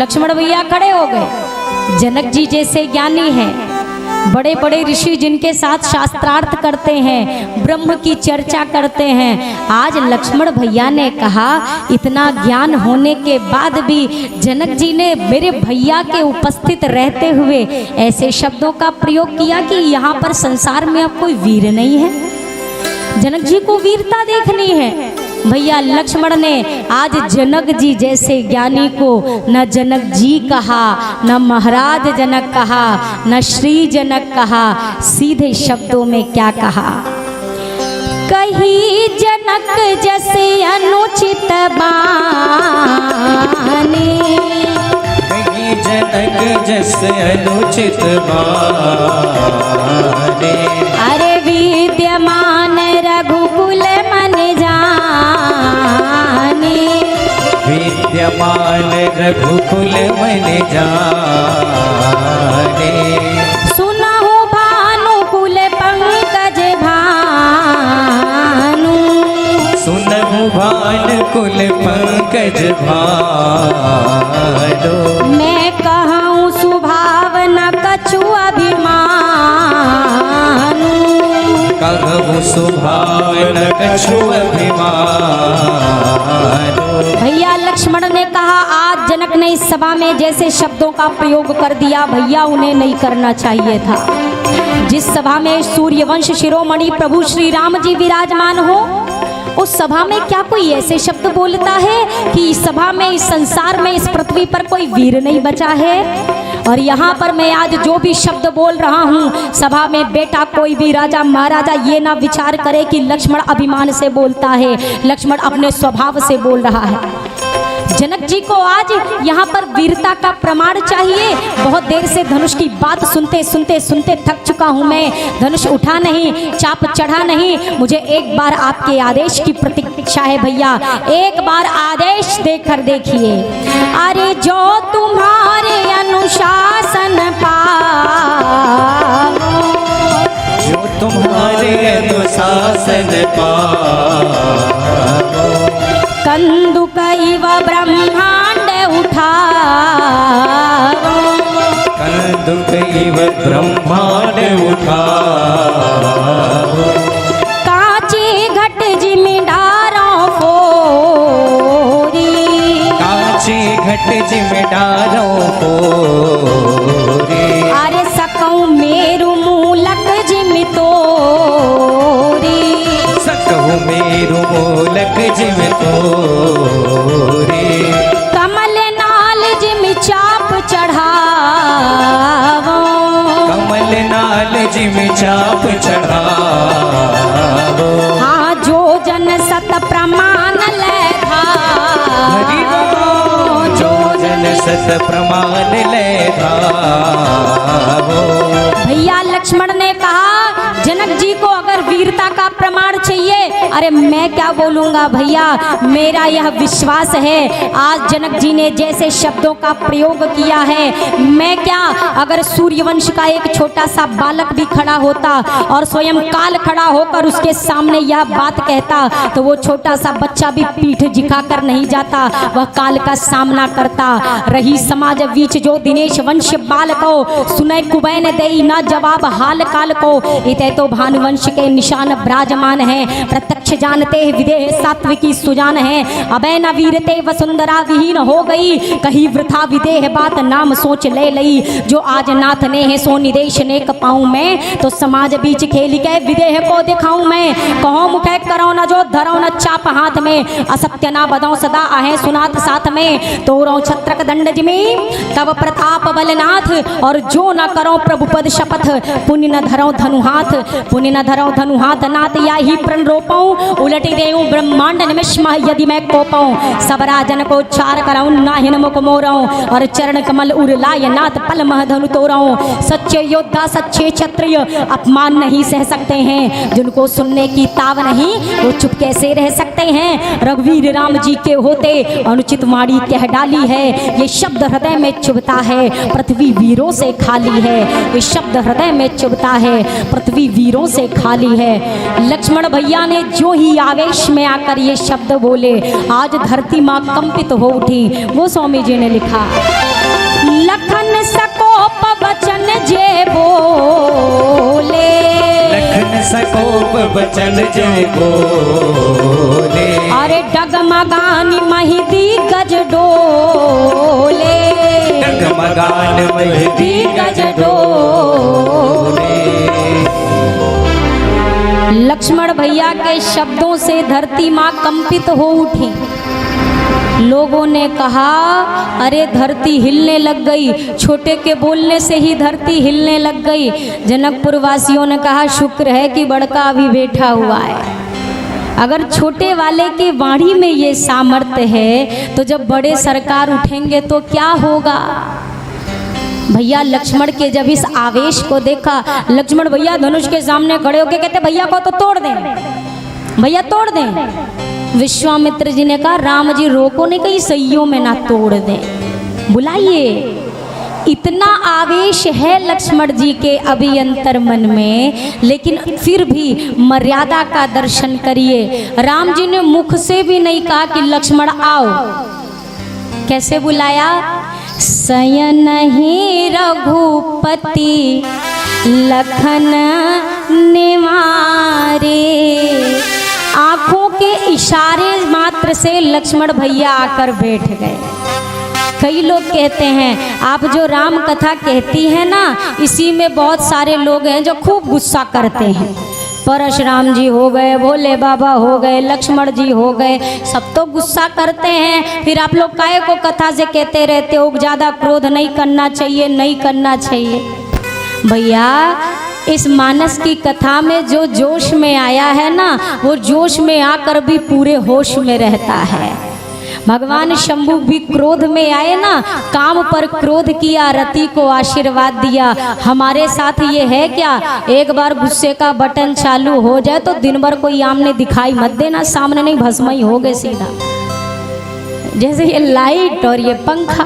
लक्ष्मण भैया खड़े हो गए। जनक जी जैसे ज्ञानी हैं, बड़े बड़े ऋषि जिनके साथ शास्त्रार्थ करते हैं, ब्रह्म की चर्चा करते हैं, आज लक्ष्मण भैया ने कहा इतना ज्ञान होने के बाद भी जनक जी ने मेरे भैया के उपस्थित रहते हुए ऐसे शब्दों का प्रयोग किया कि यहाँ पर संसार में अब कोई वीर नहीं है। जनक जी को वीरता देखनी है। भैया लक्ष्मण ने आज जनक जी जैसे ज्ञानी को न जनक जी कहा, न महाराज जनक कहा, न श्री जनक कहा, सीधे शब्दों में क्या कहा? कही जनक जैसे अनुचित बानी, कही जनक जैसे अनुचित बानी, अरे विद्यमान रघुकुल मन जानी, विद्यमान रघुकुल मन जाने, सुनहु भानुकुल पंकज भानु, सुनहु भानुकुल पंकज भानु, मैं कहूँ सुभावना कछु अभिमानु, कहूँ सुभावन कछु अभिमानु। भैया लक्ष्मण ने कहा आज जनक ने इस सभा में जैसे शब्दों का प्रयोग कर दिया, भैया उन्हें नहीं करना चाहिए था। जिस सभा में सूर्यवंश शिरोमणि प्रभु श्री राम जी विराजमान हो, उस सभा में क्या कोई ऐसे शब्द बोलता है कि इस सभा में, इस संसार में, इस पृथ्वी पर कोई वीर नहीं बचा है? और यहाँ पर मैं आज जो भी शब्द बोल रहा हूँ, सभा में बेटा कोई भी राजा महाराजा ये ना विचार करे कि लक्ष्मण अभिमान से बोलता है, लक्ष्मण अपने स्वभाव से बोल रहा है। जनक जी को आज यहाँ पर वीरता का प्रमाण चाहिए। बहुत देर से धनुष की बात सुनते सुनते सुनते थक चुका हूँ मैं। धनुष उठा नहीं, चाप चढ़ा नहीं, मुझे एक बार आपके आदेश की प्रतीक्षा है भैया। एक बार आदेश देकर देखिए। अरे जो तुम्हारे अनुशासन पाओ, जो तुम्हारे अनुशासन पाओ, कंदुक इव ब्रह्मांड उठाओ, कंदुक इव ब्रह्मांड उठाओ, कांची घट जिमिदारों फोरी, कांची घट जिमिदारों फोरी, अरे सकऊं मेरु मूलक जिमि तोरी, सकऊं मेरु मूलक जिमि तोरी, कमल नाल जिमि चाप चढ़ावो, कमल नाल जिमि चाप चढ़ावो, हाँ जो जन सत प्रमाण ले हरि धावो, जो जन सत प्रमाण ले धावो। भैया लक्ष्मण ने कहा जनक जी को अगर वीरता का प्रमाण चाहिए, अरे मैं क्या बोलूंगा भैया, मेरा यह विश्वास है आज जनक जी ने जैसे शब्दों का प्रयोग किया है, मैं क्या, अगर सूर्यवंश का एक छोटा सा बालक भी खड़ा होता और स्वयं काल खड़ा होकर उसके सामने यह बात कहता, तो वो छोटा सा बच्चा भी पीठ झुकाकर नहीं जाता, वह काल का सामना करता। रही समाज बीच जो दिनेश वंश बाल को, सुने कुबैन देई ना जवाब हाल काल को, इते तो भानुवंश के निशान विराजमान है, प्रत्यक्ष जानते विदेह सात्विकी सुजान है, अबे न वीरते वसुंधरा विहीन हो गई, कही वृथा विदेह बात नाम सोच ले लई, जो आज नाथ ने है सो निदेश ने कपाऊं मैं, तो समाज बीच खेल के विदेह को दिखाऊं मैं, कहो मुखे करो न जो धरो न चाप हाथ में, असत्य ना बदो सदा आहे सुनात साथ में, तोरो छत्रक दंड जिमी तब प्रताप बलनाथ, और जो न करो प्रभु पद शपथ, पुण्य न धरो धनु हाथ, पुण्य न धरो धनु हाथ, नाथ या ही प्रण रोपाऊं, उलटी देऊं ब्रह्मांड निमिष्म यदि मैं कोपाऊं, सब राजन को चार कराऊं नाहिन मुख मोराऊं, और चरण कमल उरलाय नाथ पल मह धनु तोराऊं, सच्चे योद्धा सच्चे क्षत्रिय अपमान नहीं सह सकते हैं, जिनको सुनने की ताव नहीं वो चुप कैसे रह सकते हैं, रघुवीर राम जी के होते अनुचित वाणी कह डाली है, ये शब्द हृदय में चुभता है, पृथ्वी वीरों से खाली है, ये शब्द हृदय में चुभता है, पृथ्वी वीरों से खाली है। लक्ष्मण भैया ने जो ही आवेश में आकर ये शब्द बोले, आज धरती माँ कंपित हो उठी। वो स्वामी जी ने लिखा, सकोप बचन जय बोले। अरे डगमगानी महिदी गज डोले, डगमगान महिदी गज डोले। लक्ष्मण भैया के शब्दों से धरती माँ कंपित हो उठी। लोगों ने कहा अरे धरती हिलने लग गई, छोटे के बोलने से ही धरती हिलने लग गई। जनकपुर वासियों ने कहा शुक्र है कि बड़का अभी बैठा हुआ है। अगर छोटे वाले के वाणी में ये सामर्थ्य है तो जब बड़े सरकार उठेंगे तो क्या होगा। भैया लक्ष्मण के जब इस आवेश को देखा, लक्ष्मण भैया धनुष के सामने खड़े होके कहते भैया को तो तोड़ दें, भैया तोड़ दें। विश्वामित्र जी ने कहा राम जी रोको नहीं, कहीं सैयों में ना तोड़ दें, बुलाइए। इतना आवेश है लक्ष्मण जी के अभी अंतर मन में, लेकिन फिर भी मर्यादा का दर्शन करिए। राम जी ने मुख से भी नहीं कहा कि लक्ष्मण आओ। कैसे बुलाया? शयन ही रघुपति लखन निवारे। आंखों के इशारे मात्र से लक्ष्मण भैया आकर बैठ गए। कई लोग कहते हैं आप जो राम कथा कहती हैं ना, इसी में बहुत सारे लोग हैं जो खूब गुस्सा करते हैं। परशुराम जी हो गए, भोले बाबा हो गए, लक्ष्मण जी हो गए, सब तो गुस्सा करते हैं। फिर आप लोग काहे को कथा से कहते रहते हो ज़्यादा क्रोध नहीं करना चाहिए, नहीं करना चाहिए। भैया इस मानस की कथा में जो जोश में आया है ना, वो जोश में आकर भी पूरे होश में रहता है। भगवान शंभु भी क्रोध में आए ना, काम पर क्रोध किया, रति को आशीर्वाद दिया। हमारे साथ ये है क्या, एक बार गुस्से का बटन चालू हो जाए तो दिन भर कोई आमने दिखाई मत देना, सामने नहीं भस्म ही हो गए सीधा। जैसे ये लाइट और ये पंखा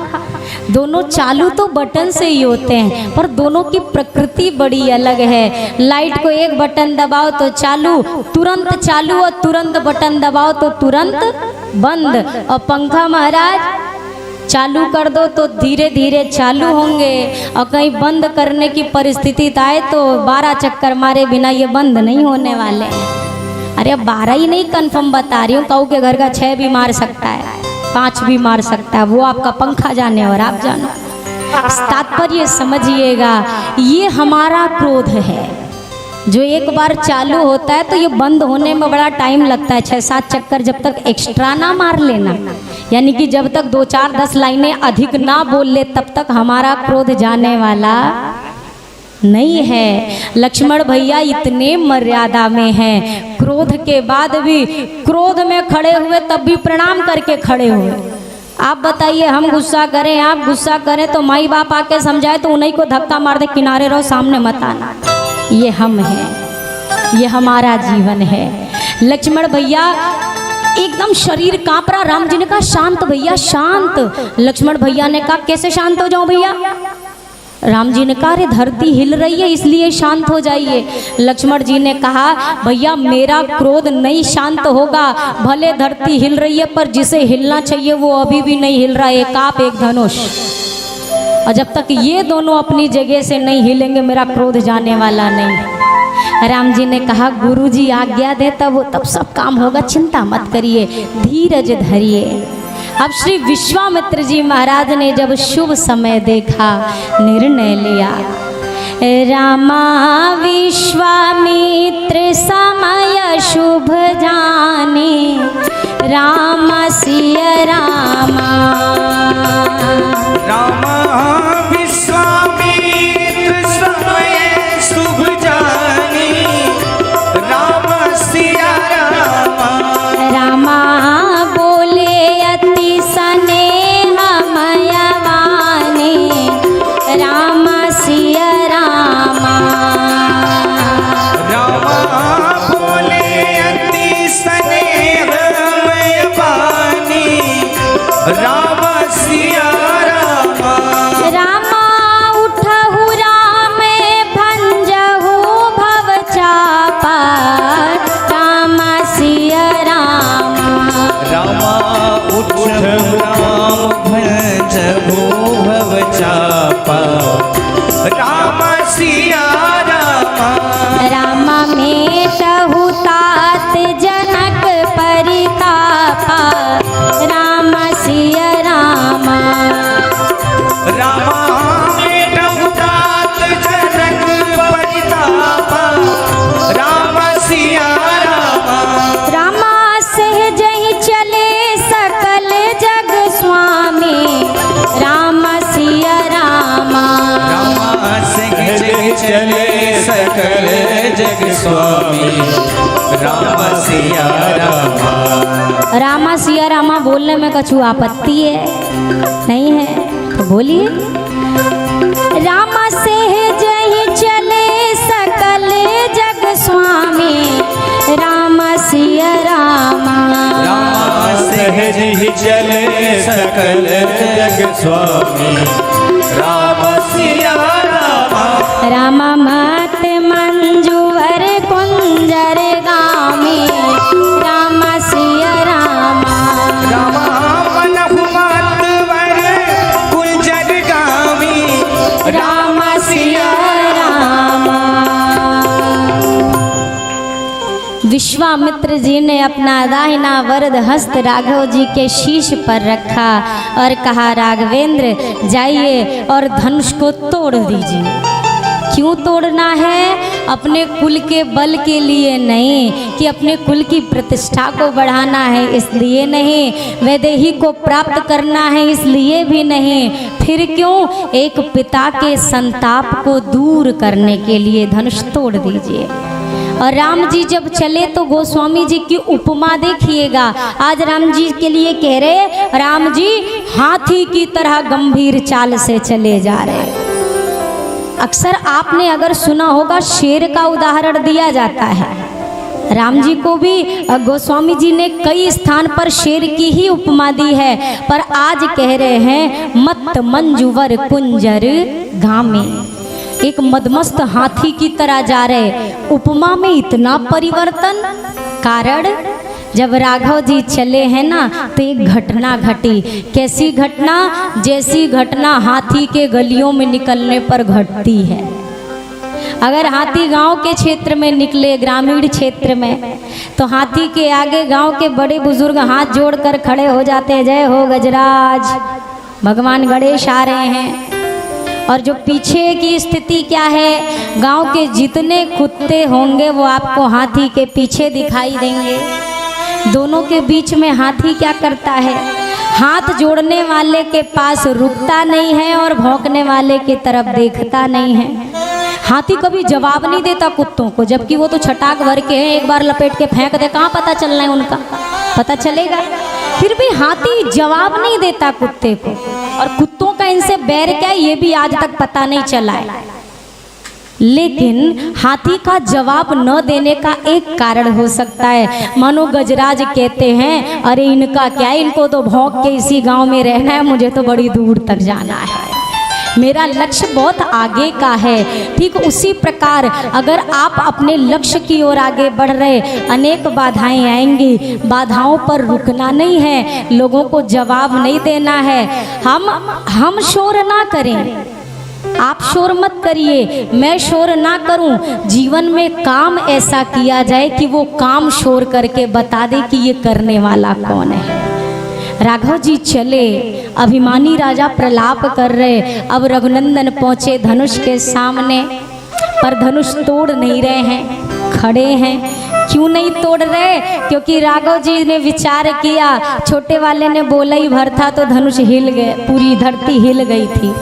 दोनों चालू तो बटन से ही होते हैं, पर दोनों की प्रकृति बड़ी अलग है। लाइट को एक बटन दबाओ तो चालू, तुरंत चालू, और तुरंत बटन दबाओ तो तुरंत बंद। और पंखा महाराज चालू कर दो तो धीरे धीरे चालू होंगे, और कहीं बंद करने की परिस्थिति आए तो 12 चक्कर मारे बिना ये बंद नहीं होने वाले। अरे अब 12 ही नहीं कंफर्म बता रही हूँ, कहूँ के घर का 6 भी मार सकता है, 5 भी मार सकता है, वो आपका पंखा जाने और आप जानो। तात्पर्य समझिएगा, ये हमारा क्रोध है जो एक बार चालू होता है तो ये बंद होने में बड़ा टाइम लगता है, 6-7 चक्कर जब तक एक्स्ट्रा ना मार लेना, यानी कि जब तक 2-4-10 लाइनें अधिक ना बोल ले तब तक हमारा क्रोध जाने वाला नहीं है। लक्ष्मण भैया इतने मर्यादा में हैं, क्रोध के बाद भी क्रोध में खड़े हुए तब भी प्रणाम करके खड़े हुए। आप बताइए हम गुस्सा करें, आप गुस्सा करें तो माई बाप आके समझाए तो उन्हीं को धक्का मार दे, किनारे रहो, सामने मत आना। ये हम हैं, ये हमारा जीवन है। लक्ष्मण भैया एकदम शरीर कांप रहा, राम जी ने कहा शांत भैया शांत। लक्ष्मण भैया ने कहा कैसे शांत हो जाऊं भैया? राम जी ने कहा अरे धरती हिल रही है इसलिए शांत हो जाइए। लक्ष्मण जी ने कहा भैया मेरा क्रोध नहीं शांत होगा, भले धरती हिल रही है पर जिसे हिलना चाहिए वो अभी भी नहीं हिल रहा है, एक आप एक धनुष। और जब तक ये दोनों अपनी जगह से नहीं हिलेंगे मेरा क्रोध जाने वाला नहीं। राम जी ने कहा गुरुजी आज्ञा दे तब सब काम होगा, चिंता मत करिए, धीरज धरिए। अब श्री विश्वामित्र जी महाराज ने जब शुभ समय देखा, निर्णय लिया, रामा विश्वामित्र समय शुभ जाने, राम सिया रामा। रामा विश्वामित्र समय शुभ जाने, राम सिया रामा। रामा बोले अति स्नेह मयवाने, राम सिया रामा। रामा बोले अति स्नेह मयवाने, राम सिया रामा। सकल जग स्वामी राम सिया रामा। रामा सिया रामा बोलने में कछु आपत्ति है? नहीं है तो बोलिए। रामा सहज ही चले सकल जग स्वामी राम सिया रामा। रामा सहज ही चले सकल जग स्वामी राम सिया रामा। रामा मत मंजुवर कुंजर गामी राम सिया रामा। रामा मनहु मातवर कुंजर गामी राम सिया रामा। विश्वामित्र जी ने अपना दाहिना वरद हस्त राघव जी के शीश पर रखा और कहा, राघवेंद्र जाइए और धनुष को तोड़ दीजिए। क्यों तोड़ना है? अपने कुल के बल के लिए नहीं, कि अपने कुल की प्रतिष्ठा को बढ़ाना है इसलिए नहीं, वैदेही को प्राप्त करना है इसलिए भी नहीं, फिर क्यों? एक पिता के संताप को दूर करने के लिए धनुष तोड़ दीजिए। और राम जी जब चले तो गोस्वामी जी की उपमा देखिएगा। आज राम जी के लिए कह रहे, राम जी हाथी की तरह गंभीर चाल से चले जा रहे। अक्सर आपने अगर सुना होगा शेर का उदाहरण दिया जाता है। राम जी को भी गोस्वामी जी ने कई स्थान पर शेर की ही उपमा दी है, पर आज कह रहे हैं मत मंजुवर कुंजर गामे। एक मदमस्त हाथी की तरह जा रहे। उपमा में इतना परिवर्तन, कारण जब राघव जी चले हैं ना तो एक घटना घटी। कैसी घटना? जैसी घटना हाथी के गलियों में निकलने पर घटती है। अगर हाथी गांव के क्षेत्र में निकले, ग्रामीण क्षेत्र में, तो हाथी के आगे गांव के बड़े बुजुर्ग हाथ जोड़कर खड़े हो जाते हैं, जय हो गजराज, भगवान गणेश आ रहे हैं। और जो पीछे की स्थिति क्या है, गांव के जितने कुत्ते होंगे वो आपको हाथी के पीछे दिखाई देंगे। दोनों के बीच में हाथी क्या करता है? हाथ जोड़ने वाले के पास रुकता नहीं है और भौंकने वाले की तरफ देखता नहीं है। हाथी कभी जवाब नहीं देता कुत्तों को, जबकि वो तो छटाक भर के हैं, एक बार लपेट के फेंक दे, कहाँ पता चलना है उनका? पता चलेगा? फिर भी हाथी जवाब नहीं देता कुत्ते को। और कुत्तों का इनसे बैर क्या है ये भी आज तक पता नहीं चला है। लेकिन हाथी का जवाब न देने का एक कारण हो सकता है। मानो गजराज कहते हैं, अरे इनका क्या है, इनको तो भौंक के इसी गांव में रहना है, मुझे तो बड़ी दूर तक जाना है, मेरा लक्ष्य बहुत आगे का है। ठीक उसी प्रकार अगर आप अपने लक्ष्य की ओर आगे बढ़ रहे, अनेक बाधाएं आएंगी, बाधाओं पर रुकना नहीं है, लोगों को जवाब नहीं देना है। हम शोर ना करें, आप शोर मत करिए, मैं शोर ना करूं। जीवन में काम ऐसा किया जाए कि वो काम शोर करके बता दे कि ये करने वाला कौन है। राघव जी चले, अभिमानी राजा प्रलाप कर रहे। अब रघुनंदन पहुंचे धनुष के सामने, पर धनुष तोड़ नहीं रहे हैं, खड़े हैं। क्यों नहीं तोड़ रहे? क्योंकि राघव जी ने विचार किया, छोटे वाले ने बोला ही भर था तो धनुष हिल गए, पूरी धरती हिल गई थी।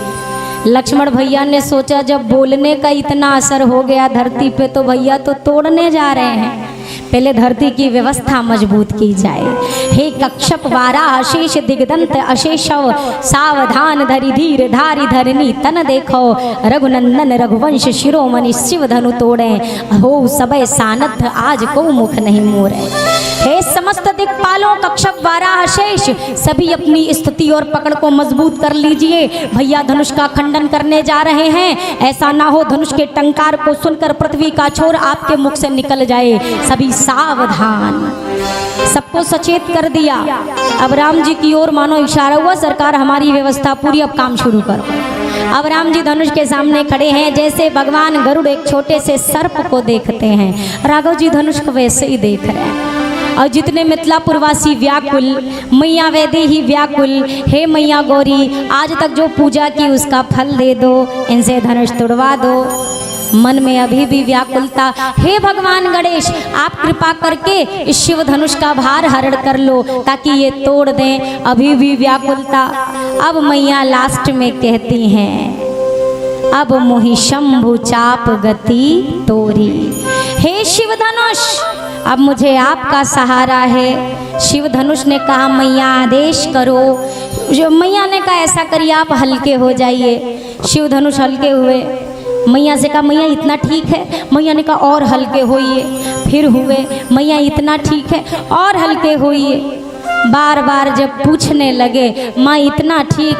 लक्ष्मण भैया ने सोचा जब बोलने का इतना असर हो गया धरती पे, तो भैया तो तोड़ने जा रहे हैं, पहले धरती की व्यवस्था मजबूत की जाए। हे कक्षप वारा अशेष दिग्दंत अशेषव, सावधान धरि धीर धारी धरनी तन देखो, रघुनंदन रघुवंश शिरोमणि शिव धनु तोड़े, हो सबय सानथ आज को मुख नहीं मोरे। हे समस्त दिक्पालों कक्षप वारा अशेष, सभी अपनी स्थिति और पकड़ को मजबूत कर लीजिए, भैया धनुष का खंडन करने जा रहे हैं। ऐसा ना हो धनुष के टंकार को सुनकर पृथ्वी का छोर आपके मुख से निकल जाए। सभी सावधान, सबको सचेत कर दिया। अब राम जी की ओर मानो इशारा हुआ, सरकार हमारी व्यवस्था पूरी, अब काम शुरू करो। अब राम जी धनुष के सामने खड़े हैं, जैसे भगवान गरुड़ एक छोटे से सर्प को देखते हैं, राघव जी धनुष को वैसे ही देख रहे हैं। और जितने मिथिलापुरवासी व्याकुल, मैया वैदेही व्याकुल, हे मैया गौरी आज तक जो पूजा की उसका फल दे दो, इनसे धनुष तुड़वा दो। मन में अभी भी व्याकुलता, हे भगवान गणेश आप कृपा करके इस शिव धनुष का भार हरण कर लो ताकि ये तोड़ दें। अभी भी व्याकुलता। अब मैया लास्ट में कहती हैं, अब मोहि शंभु चाप गति तोरी। हे शिव धनुष, अब मुझे आपका सहारा है। शिव धनुष ने कहा मैया आदेश करो। जो मैया ने कहा ऐसा करिए आप हल्के हो जाइए। शिव धनुष हल्के हुए। मैया से कहा मैया इतना ठीक है। मैया ने कहा और हल्के होइए। फिर हुए। मैया इतना ठीक है और हल्के होइए। बार बार जब पूछने लगे माँ इतना ठीक,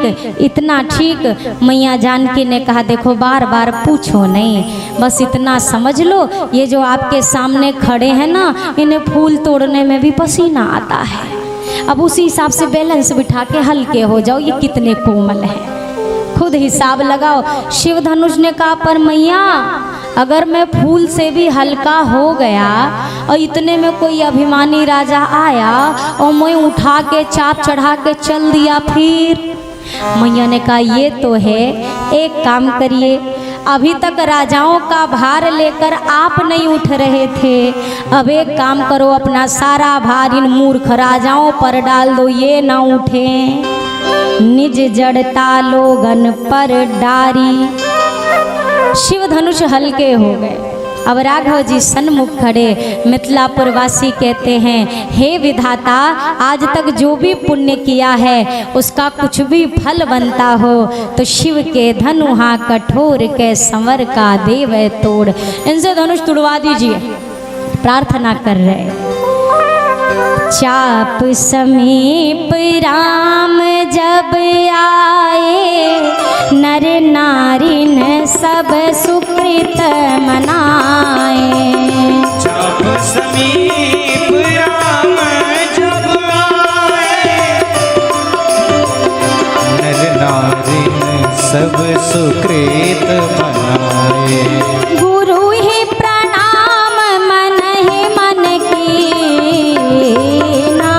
मैया जानकी ने कहा देखो बार बार पूछो नहीं, बस इतना समझ लो ये जो आपके सामने खड़े हैं ना, इन्हें फूल तोड़ने में भी पसीना आता है। अब उसी हिसाब से बैलेंस बिठा के हल्के हो जाओ, ये कितने कोमल हैं, खुद हिसाब लगाओ। शिव धनुष ने कहा पर मैया अगर मैं फूल से भी हल्का हो गया और इतने में कोई अभिमानी राजा आया और मैं उठा के चाप चढ़ा के चल दिया फिर? मैया ने कहा ये तो है, एक काम करिए, अभी तक राजाओं का भार लेकर आप नहीं उठ रहे थे, अब एक काम करो अपना सारा भार इन मूर्ख राजाओं पर डाल दो, ये ना उठे। निज जड़ता लोगन पर डारी। शिव धनुष हल्के हो गए। अब राघव जी सन्मुख खड़े। मिथिलापुर वासी कहते हैं हे विधाता, आज तक जो भी पुण्य किया है उसका कुछ भी फल बनता हो तो शिव के धनु हाँ कठोर के संवर का देव तोड़। इनसे धनुष तुड़वा दीजिए, प्रार्थना कर रहे। चाप समीप राम जब आए, नर नारी न सब सुकृत मनाए। चाप समीप राम जब आए, नर नारी न सब सुकृत मनाए। गुरु ही प्रणाम मन ही मन की ना,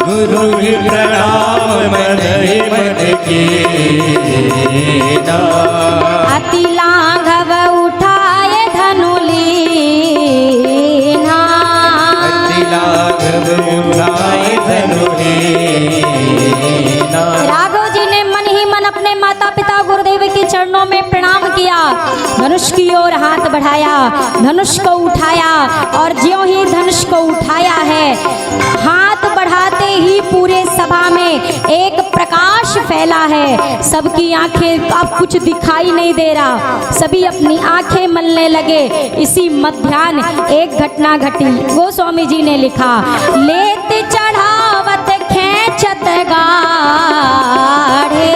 गुरु ही प्रणाम मन ही मन की ना। अति लाघव उठाए धनुली ना, अति लाघव उठाए धनुली ना। राघव जी ने मन ही मन अपने माता पिता गुरुदेव के चरणों में प्रणाम किया। धनुष की ओर हाथ बढ़ाया, धनुष को उठाया और ज्यों ही धनुष को उठाया है, हाथ बढ़ाते ही पूरे सभा में एक प्रकाश फैला है। सबकी आंखें अब कुछ दिखाई नहीं दे रहा, सभी अपनी आंखें मलने लगे। इसी मध्याह्न एक घटना घटी। गोस्वामी जी ने लिखा, लेत चढ़ावत खेचत गाढ़े,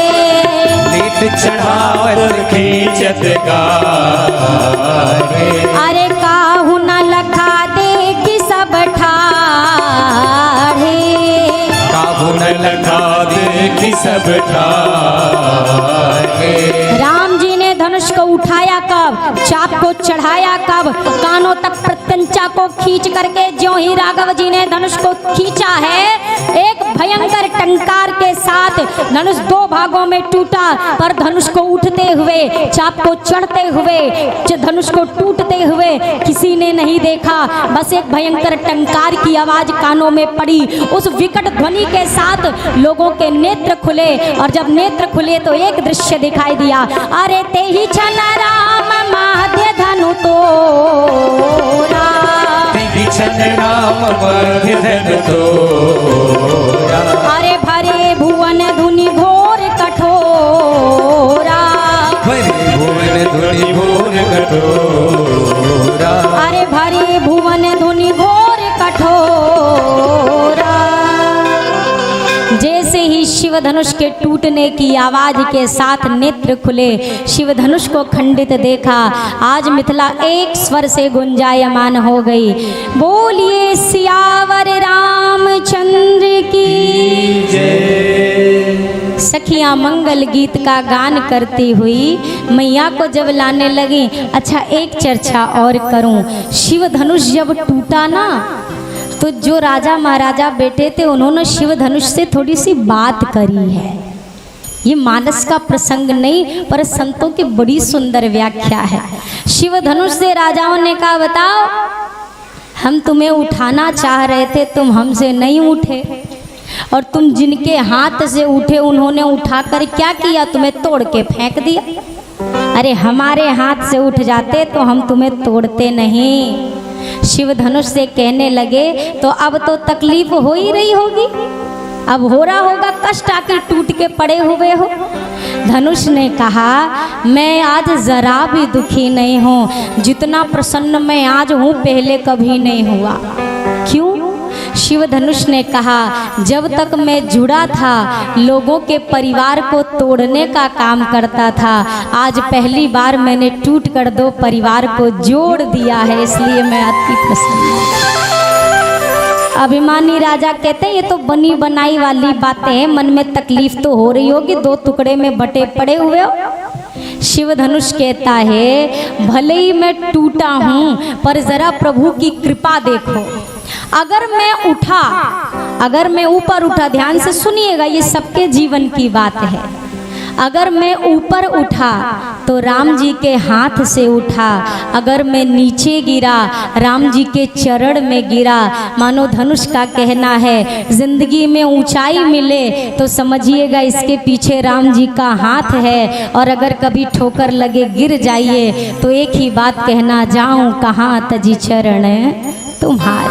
लेत चढ़ावत खींचत गाढ़े। अरे काहू न लखा देखी सब ठाढ़े, काहू न लखा देखी सब ठाढ़े। राम जी ने धनुष को उठाया कब, चाप को चढ़ाया कब, कानों तक प्रत्यंचा को खींच करके ज्यों ही राघव जी ने धनुष को खींचा है, एक भयंकर टंकार के साथ धनुष दो भागों में टूटा। पर धनुष को उठते हुए, चाप को चढ़ते हुए, धनुष को टूटते हुए किसी ने नहीं देखा। बस एक भयंकर टंकार की आवाज कानों में पड़ी। उस विकट ध्वनि के साथ लोगों के नेत्र खुले और जब नेत्र खुले तो एक दृश्य दिखाई दिया। अरे ते ही छन राम माध्य धनु तोरा, छन राम माध्य धनु तोरा। अरे भरे भुवन धुनि घोर कठोरा, भरे भुवन धुनि घोर कठोरा। अरे भरे भुवन धुनि घोर कठोरा। जैसे ही शिव धनुष के टूटने की आवाज के साथ नेत्र खुले, शिव धनुष को खंडित देखा। आज मिथिला एक स्वर से गुंजायमान हो गई। बोलिए सियावर रामचंद्र की जय। सखियां मंगल गीत का गान करती हुई मैया को जब लाने लगी। अच्छा एक चर्चा और करूं, शिव धनुष जब टूटा ना तो जो राजा महाराजा बेटे थे उन्होंने शिव धनुष से थोड़ी सी बात करी है। ये मानस का प्रसंग नहीं पर संतों की बड़ी सुंदर व्याख्या है। शिव धनुष से राजाओं ने कहा बताओ, हम तुम्हें उठाना चाह रहे थे, तुम हमसे नहीं उठे, और तुम जिनके हाथ से उठे उन्होंने उठाकर क्या किया, तुम्हें तोड़ के फेंक दिया। अरे हमारे हाथ से उठ जाते तो हम तुम्हें तोड़ते नहीं। शिव धनुष से कहने लगे तो अब तो तकलीफ हो ही रही होगी, अब हो रहा होगा कष्ट, आकर टूट के पड़े हुए हो। धनुष ने कहा मैं आज जरा भी दुखी नहीं हूँ, जितना प्रसन्न मैं आज हूँ पहले कभी नहीं हुआ। क्यों? शिव धनुष ने कहा जब तक मैं जुड़ा था लोगों के परिवार को तोड़ने का काम करता था, आज पहली बार मैंने टूट कर दो परिवार को जोड़ दिया है, इसलिए मैं अति प्रसन्न हूँ। अभिमानी राजा कहते हैं ये तो बनी बनाई वाली बातें हैं, मन में तकलीफ तो हो रही होगी, दो टुकड़े में बटे पड़े हुए हो। शिव धनुष कहता है भले ही मैं टूटा हूँ पर जरा प्रभु की कृपा देखो, अगर मैं ऊपर उठा, ध्यान से सुनिएगा ये सबके जीवन की बात है, अगर मैं ऊपर उठा तो राम जी के हाथ से उठा, अगर मैं नीचे गिरा राम जी के चरण में गिरा। मानो धनुष का कहना है जिंदगी में ऊंचाई मिले तो समझिएगा इसके पीछे राम जी का हाथ है, और अगर कभी ठोकर लगे गिर जाइए तो एक ही बात कहना, जाऊं कहाँ तजी चरण तुम्हारे।